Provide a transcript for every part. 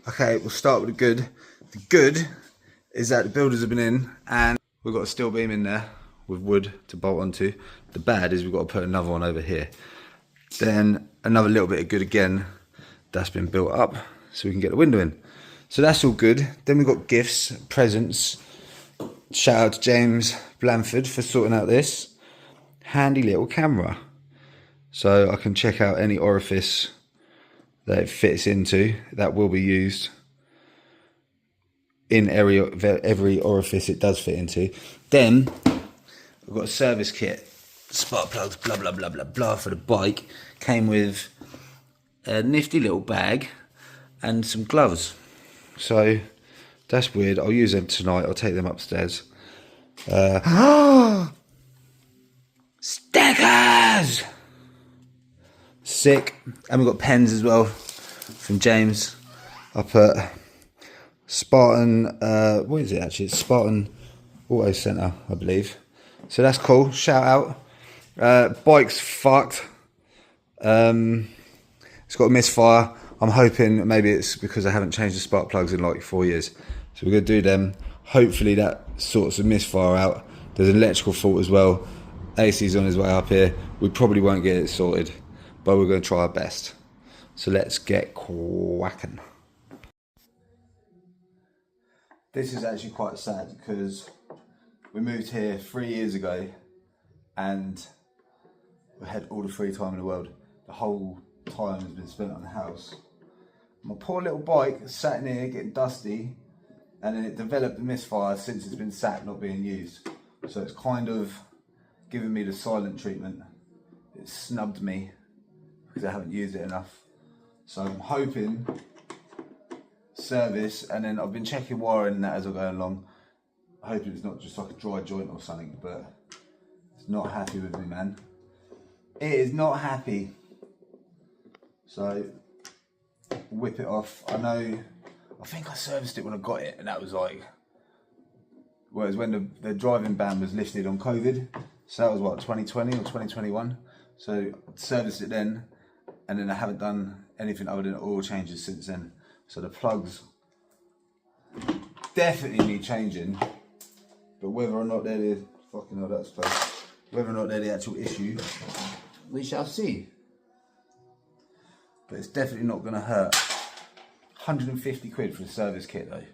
Okay, we'll start with the good. The good is that the builders have been in and we've got a steel beam in there with wood to bolt onto. The bad is we've got to put another one over here. Then another little bit of good again, that's been built up so we can get the window in. So that's all good. Then we've got gifts, presents. Shout out to James Blanford for sorting out this. Handy little camera. So I can check out any orifice that it fits into. That will be used in every orifice it does fit into. Then I've got a service kit, spark plugs, blah blah blah blah blah for the bike. Came with a nifty little bag and some gloves. So that's weird. I'll use them tonight. I'll take them upstairs. Stickers! Sick. And we've got pens as well from James. I put Spartan, what is it actually? It's Spartan Auto Centre, I believe. So that's cool. Shout out. Bike's fucked. It's got a misfire. I'm hoping maybe it's because I haven't changed the spark plugs in like 4 years. So we're going to do them. Hopefully that sorts the misfire out. There's an electrical fault as well. AC's on his way up here. We probably won't get it sorted, but we're going to try our best. So let's get quacking. This is actually quite sad because we moved here 3 years ago and we had all the free time in the world. The whole time has been spent on the house. My poor little bike sat in here getting dusty, and then it developed a misfire since it's been sat not being used. So it's kind of given me the silent treatment. It snubbed me because I haven't used it enough. So I'm hoping service, and then I've been checking wiring and that as I go along. Hoping it's not just like a dry joint or something, but it's not happy with me, man. It is not happy. So whip it off. I think I serviced it when I got it, and that was like, well, it was when the driving ban was lifted on COVID. So that was what, 2020 or 2021. So I serviced it then, and then I haven't done anything other than oil changes since then. So the plugs definitely need changing, but whether or not they're the fucking hell, that's close. Whether or not they're the actual issue, we shall see. But it's definitely not going to hurt. 150 quid for a service kit though.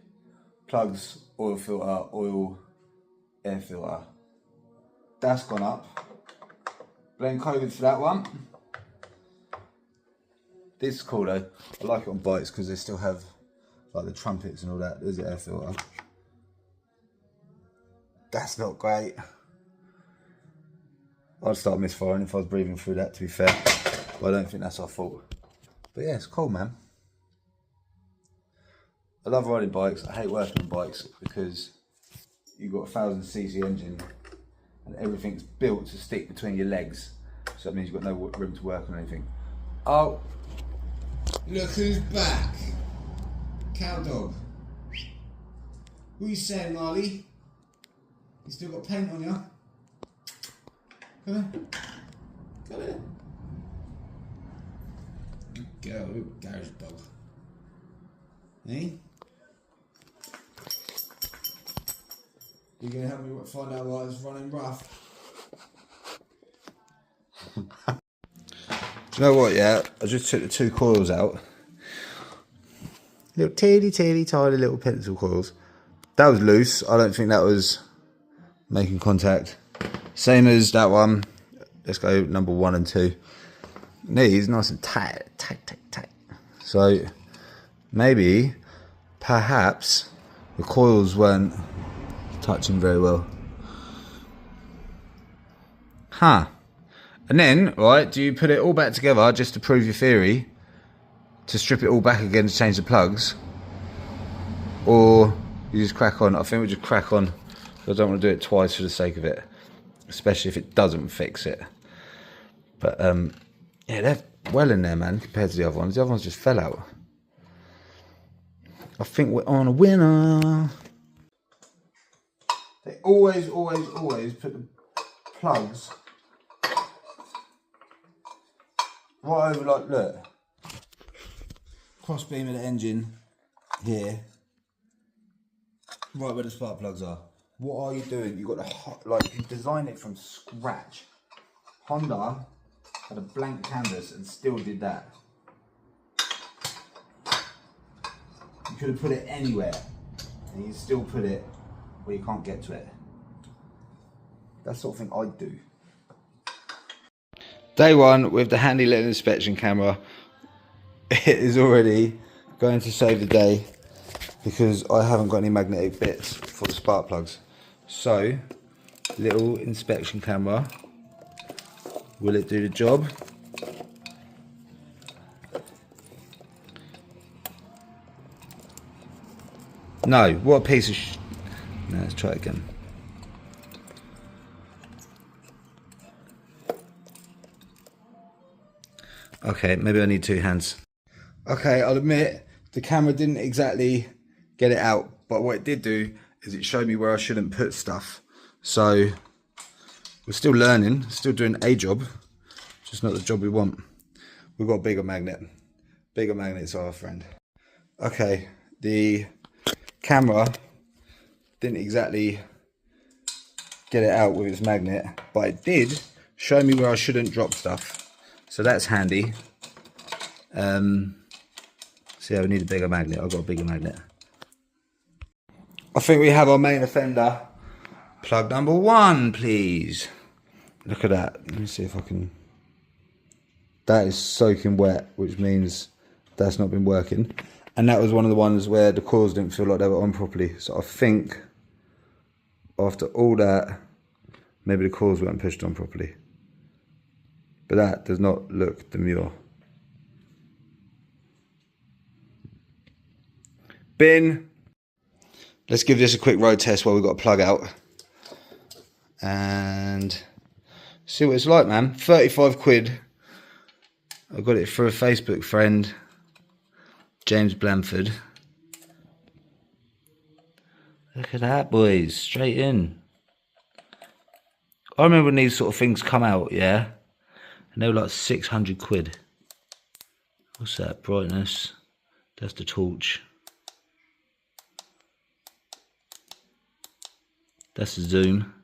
Plugs, oil filter, oil, air filter. That's gone up. Blame COVID for that one. This is cool though. I like it on bikes because they still have like the trumpets and all that. There's the air filter. That's not great. I'd start misfiring if I was breathing through that, to be fair. But I don't think that's our fault. But yeah, it's cool, man. I love riding bikes. I hate working on bikes because you've got a 1000cc engine and everything's built to stick between your legs. So that means you've got no room to work on anything. Oh, look who's back. Cow dog. What are you saying, Marley? You still got paint on you? Come here. Come here. Good girl, good garage dog. Eh? You gonna help me find out why it's running rough? Do you know what, yeah? I just took the two coils out. Little teeny tiny little pencil coils. That was loose. I don't think that was making contact. Same as that one. Let's go number 1 and 2. These nice and tight. So maybe, perhaps, the coils weren't touching very well. Huh. And then, right, do you put it all back together just to prove your theory? To strip it all back again to change the plugs? Or you just crack on? I think we just crack on. I don't want to do it twice for the sake of it. Especially if it doesn't fix it. But, yeah, they're well in there, man, compared to the other ones. The other ones just fell out. I think we're on a winner. They always put the plugs right over, like, look. Cross beam of the engine, here, right where the spark plugs are. What are you doing? You got to, like, you design it from scratch. Honda had a blank canvas and still did that. You could have put it anywhere and you still put it where you can't get to it. That's the sort of thing I'd do. Day one with the handy little inspection camera. It is already going to save the day because I haven't got any magnetic bits for the spark plugs. So, little inspection camera. Will it do the job? No, what a piece of no, let's try it again. Okay, maybe I need two hands. Okay, I'll admit the camera didn't exactly get it out, but what it did do is it showed me where I shouldn't put stuff. So we're still learning, still doing a job, just not the job we want. We've got a bigger magnet. Bigger magnets are our friend. Okay, the camera didn't exactly get it out with its magnet, but it did show me where I shouldn't drop stuff. So that's handy. So yeah, we need a bigger magnet. I've got a bigger magnet. I think we have our main offender. Plug number one, please. Look at that. Let me see if I can. That is soaking wet, which means that's not been working. And that was one of the ones where the coils didn't feel like they were on properly. So I think after all that, maybe the coils weren't pushed on properly. But that does not look demure. Bin. Let's give this a quick road test while we've got a plug out. And see what it's like, man. 35 quid. I got it for a Facebook friend, James Blanford. Look at that, boys. Straight in. I remember when these sort of things come out, yeah? And they were like 600 quid. What's that? Brightness. That's the torch. That's the zoom.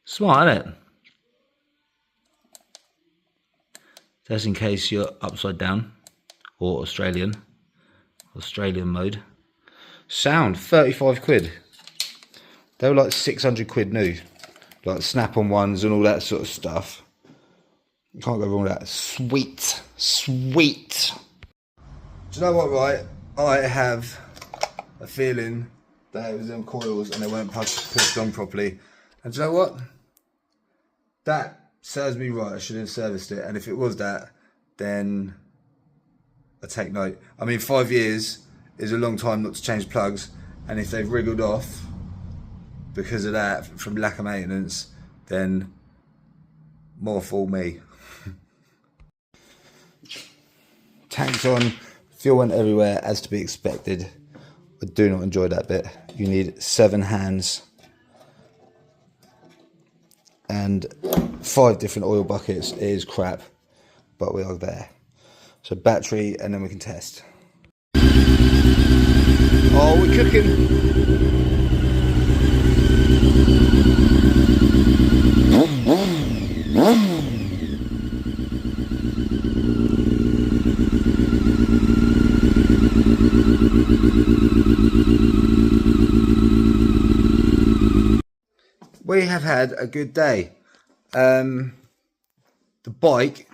Smart, isn't it? That's in case you're upside down or Australian mode. Sound, 35 quid. They were like 600 quid new. Like snap-on ones and all that sort of stuff. You can't go wrong with that. Sweet, sweet. Do you know what, right? I have a feeling that it was them coils and they weren't pushed on properly. And do you know what? That serves me right. I should have serviced it. And if it was that, then I take note. I mean, 5 years is a long time not to change plugs. And if they've wriggled off because of that, from lack of maintenance, then more for me. Tanks on, fuel went everywhere as to be expected. I do not enjoy that bit. You need 7 hands and 5 different oil buckets. It is crap, but we are there. So battery, and then we can test. Oh, we're cooking. We have had a good day. The bike,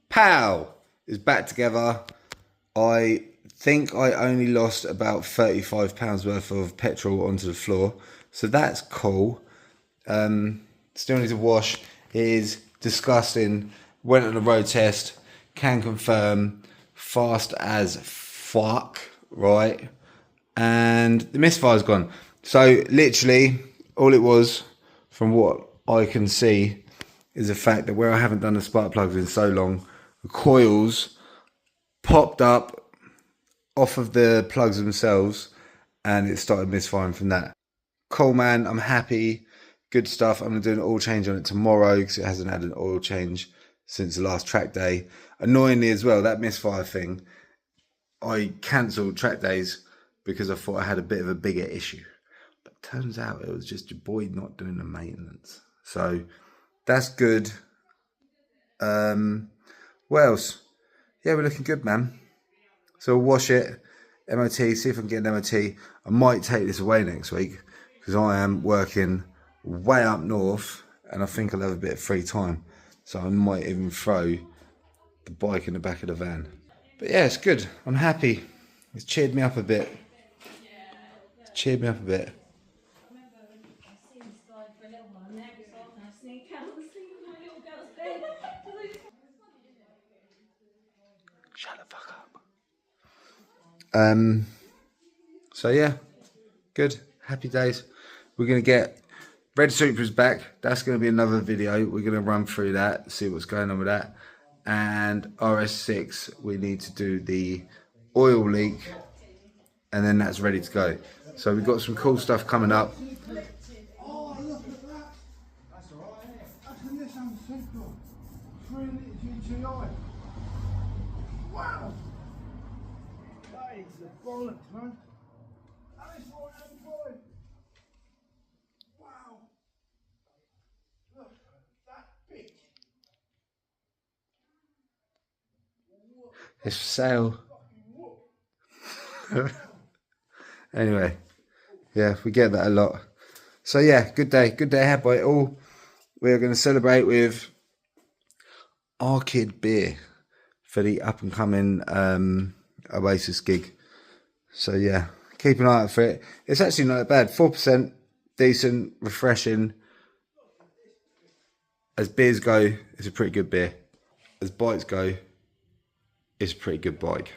pow, is back together. I think I only lost about £35 worth of petrol onto the floor, so that's cool. Still need to wash. It is disgusting. Went on a road test, can confirm, fast as fuck, right? And the misfire's gone. So literally all it was, from what I can see, is the fact that where I haven't done the spark plugs in so long, the coils popped up off of the plugs themselves and it started misfiring from that. Cool, man, I'm happy. Good stuff. I'm going to do an oil change on it tomorrow because it hasn't had an oil change since the last track day. Annoyingly as well, that misfire thing, I cancelled track days because I thought I had a bit of a bigger issue. But turns out it was just your boy not doing the maintenance. So that's good. What else? Yeah, we're looking good, man. So we'll wash it, MOT, see if I can get an MOT. I might take this away next week because I am working way up north and I think I'll have a bit of free time. So I might even throw the bike in the back of the van. But yeah, it's good. I'm happy. It's cheered me up a bit. It's cheered me up a bit. Shut the fuck up. So yeah, good. Happy days. We're going to get Red Supra's back. That's going to be another video. We're going to run through that, see what's going on with that. And RS6, we need to do the oil leak, and then that's ready to go. So we've got some cool stuff coming up. Oh, look at that. That's all right, isn't it? That's a Nissan Sentra. 3 litres GTI. Wow. That is the bollocks, man. That is what I'm employed. Wow. Look at that bitch. It's for sale. Anyway, yeah, we get that a lot. So yeah, good day had by it all. We're going to celebrate with Arcade Beer for the up and coming Oasis gig. So yeah, keep an eye out for it. It's actually not that bad. 4%, decent, refreshing. As beers go, it's a pretty good beer. As bikes go, it's a pretty good bike.